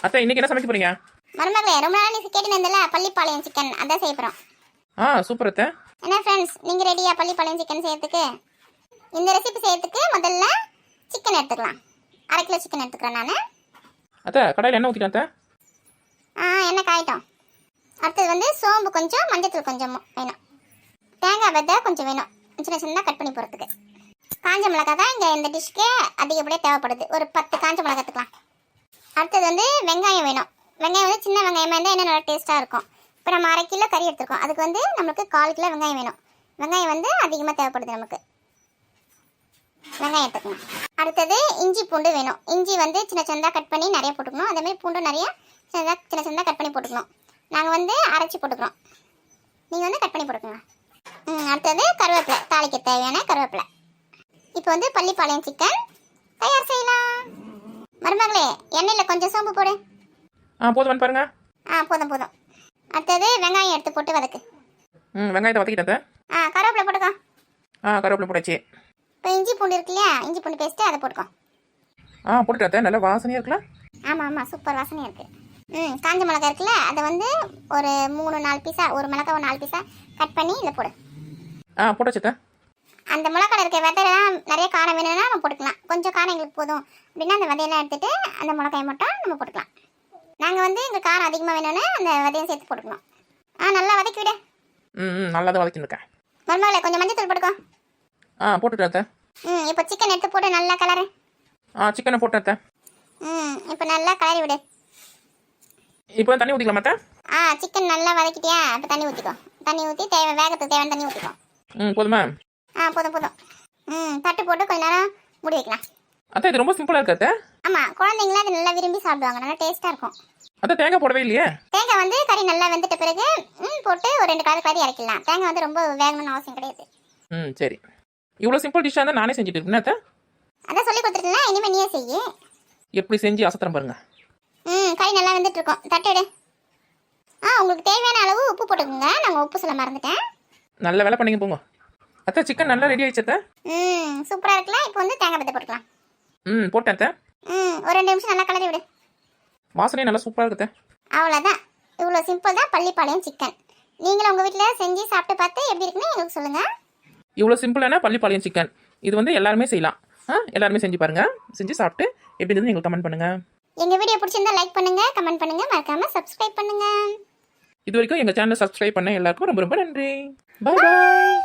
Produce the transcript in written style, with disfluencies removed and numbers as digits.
அத்தை இன்னைக்கு என்ன சமைக்க போறீங்க? மருமகளே, ரொம்ப நாள் நீ கேட்டு இருந்தல பள்ளிப்பாளையம் சிக்கன் அதான் செய்ய போறோம். சூப்பர் அத்தை. என்ன ஃப்ரெண்ட்ஸ், நீங்க ரெடியா பள்ளிப்பாளையம் சிக்கன் செய்யறதுக்கு? இந்த ரெசிபி செய்யறதுக்கு முதல்ல சிக்கன் எடுத்துக்கலாம். 1/2 கிலோ சிக்கன் எடுத்துக்கிறேன் நான். அத்தை கடாயில் எண்ணெய் ஊற்றிட்டேன் அத்தை. எண்ணெய் காயிட்டோம். அடுத்தது வந்து சோம்பு கொஞ்சம், மஞ்சத்தூள் கொஞ்சம் வேணும். தேங்காய் விதை கொஞ்சம் வேணும், சின்ன சின்னதாக கட் பண்ணி போகிறதுக்கு. காஞ்ச மிளகாய் தான் இங்கே இந்த டிஷ்க்கு அதிகப்படியாக தேவைப்படுது. ஒரு 10 காஞ்ச மிளகாய் எடுத்துக்கலாம். அடுத்தது வந்து வெங்காயம் வேணும். வெங்காயம் வந்து சின்ன வெங்காயமாக இருந்தால் இன்னும் நல்லா டேஸ்ட்டாக இருக்கும். இப்போ நம்ம 1/2 கிலோ கறி எடுத்துருக்கோம், அதுக்கு வந்து நம்மளுக்கு 1/4 கிலோ வெங்காயம் வேணும். வெங்காயம் வந்து அதிகமாக தேவைப்படுது நமக்கு. வெங்காயம் எடுத்துக்கணும். அடுத்தது இஞ்சி பூண்டு வேணும். இஞ்சி வந்து சின்ன சின்னதாக கட் பண்ணி நிறைய போட்டுக்கணும். அதேமாதிரி பூண்டு நிறைய சின்ன சின்னதாக கட் பண்ணி போட்டுக்கணும். நாங்கள் வந்து அரைச்சி போட்டுக்கிறோம், நீங்கள் வந்து கட் பண்ணி போட்டுக்கோங்க. அடுத்தது கருவேப்பிலை, தாளிக்க தேவையான கருவேப்பிலை. இப்போ வந்து பள்ளிப்பாளையம் சிக்கன் தயார் செய்யலாம். மருமகளே, எண்ணெயில் கொஞ்சம் சோம்பு போடு. போதும் பாருங்க. போதும் போதும். அடுத்தது வெங்காயம் எடுத்து போட்டு வதக்கு. வெங்காயத்தை வதக்கிட்டேன். கருவேப்பிலை போட்டுக்கோ. கருவேப்பிலை போட்டாச்சு. இப்போ இஞ்சி பூண்டு இருக்கு இல்லையா, இஞ்சி பூண்டு பேஸ்ட்டு அதை போட்டுக்கோ. போட்டுட்டேன். நல்லா வாசனையாக இருக்குல்ல? ஆமாம் சூப்பர் வாசனையாக இருக்குது. காஞ்ச மிளகா இருக்குல்ல, அதை வந்து ஒரு 3-4 பீஸாக, ஒரு மிளகா ஒரு 4 பீஸாக கட் பண்ணி இதில் போடு. போட்டாச்சு. அந்த மிளகாய் இருக்க விதையெல்லாம் நிறைய காரம் வேணும்னா நம்ம போட்டுக்கலாம். கொஞ்சம் காரம் எங்களுக்கு போதும் அப்படின்னா அந்த விதையெல்லாம் எடுத்துகிட்டு அந்த மிளகாயை மட்டும் நம்ம போட்டுக்கலாம். நாங்கள் வந்து எங்கள் காரம் அதிகமாக வேணும்னு அந்த விதையும் சேர்த்து போட்டுக்கணும். நல்லா வதக்கி விடு. நல்லா தான் வதக்கிருக்கேன். மருமகளே, கொஞ்சம் மஞ்சத்தூள் போட்டுக்கோ. போட்டுட்டேன். இப்போ சிக்கன் எடுத்து போட்டு நல்லா கலரு. சிக்கனை போட்டேன். இப்போ நல்லா கலரி விடு. இப்போ தண்ணி ஊற்றிக்கலாம் மாட்டேன். சிக்கன் நல்லா வதக்கிட்டியா? இப்போ தண்ணி ஊற்றிக்கோ. தண்ணி ஊற்றி வேகத்துக்கு தேவையான தண்ணி ஊற்றிக்கோ. போதுமா? போதும் போதும். தட்டு போட்டு கொஞ்ச நேரம் மூடி வைக்கலாம். அத்தை இது ரொம்ப சிம்பிளாக இருக்கு அத்தை. ஆமாம், குழந்தைங்களாம் அது நல்லா விரும்பி சாப்பிடுவாங்க, நல்லா டேஸ்ட்டாக இருக்கும். அத்தை தேங்காய் போடவே இல்லையே? தேங்காய் வந்து கறி நல்லா வெந்துட்ட பிறகு போட்டு ஒரு 2 கறி இறக்கலாம். தேங்காய் வந்து ரொம்ப வேகணும்னு அவசியம் கிடையாது. சரி. இவ்வளோ சிம்பிள் டிஷ்ஷாக இருந்தால் நானே செஞ்சுட்டு இருக்கேன் அத்தை. அதான் சொல்லி கொடுத்துருக்கேன், இனிமேல் நீயே செய்யு. எப்படி செஞ்சு அசத்துறேன் பாருங்க. கறி நல்லா வெந்துட்டு இருக்கோம். தட்டு எடு. உங்களுக்கு தேவையான அளவு உப்பு போட்டுக்கோங்க. நாங்கள் உப்பு சொல்ல மறந்துட்டேன். நல்ல வேலை பண்ணீங்க போங்க அத்தை. சிக்கன் நல்லா ரெடி ஆயிடுச்சு அத்தை. சூப்பராக இருக்கலாம். இப்போ வந்து தேங்காய் பத்தை போட்டுக்கலாம். போட்டேன் அத்தை. ஒரு 2 நிமிஷம் நல்லா கலரி விடு. வாசனையும் நல்லா சூப்பராக இருக்குது. அவ்வளோதான். இவ்வளோ சிம்பிள் தான் பள்ளிப்பாளையம் சிக்கன். நீங்களும் உங்கள் வீட்டில் செஞ்சு சாப்பிட்டு பார்த்து எப்படி இருக்குன்னு எங்களுக்கு சொல்லுங்கள். இவ்வளோ சிம்பிளான பள்ளிப்பாளையம் சிக்கன் இது வந்து எல்லாருமே செய்யலாம். எல்லாருமே செஞ்சு பாருங்க. செஞ்சு சாப்பிட்டு எப்படி இருந்தது எங்களுக்கு கமெண்ட் பண்ணுங்க. எங்கள் வீடியோ பிடிச்சிருந்தா லைக் பண்ணுங்க, கமெண்ட் பண்ணுங்க, மறக்காம சப்ஸ்கிரைப் பண்ணுங்க. இது வரைக்கும் எங்கள் சேனலை சப்ஸ்கிரைப் பண்ண எல்லாருக்கும் ரொம்ப ரொம்ப நன்றி. பாய் பாய்.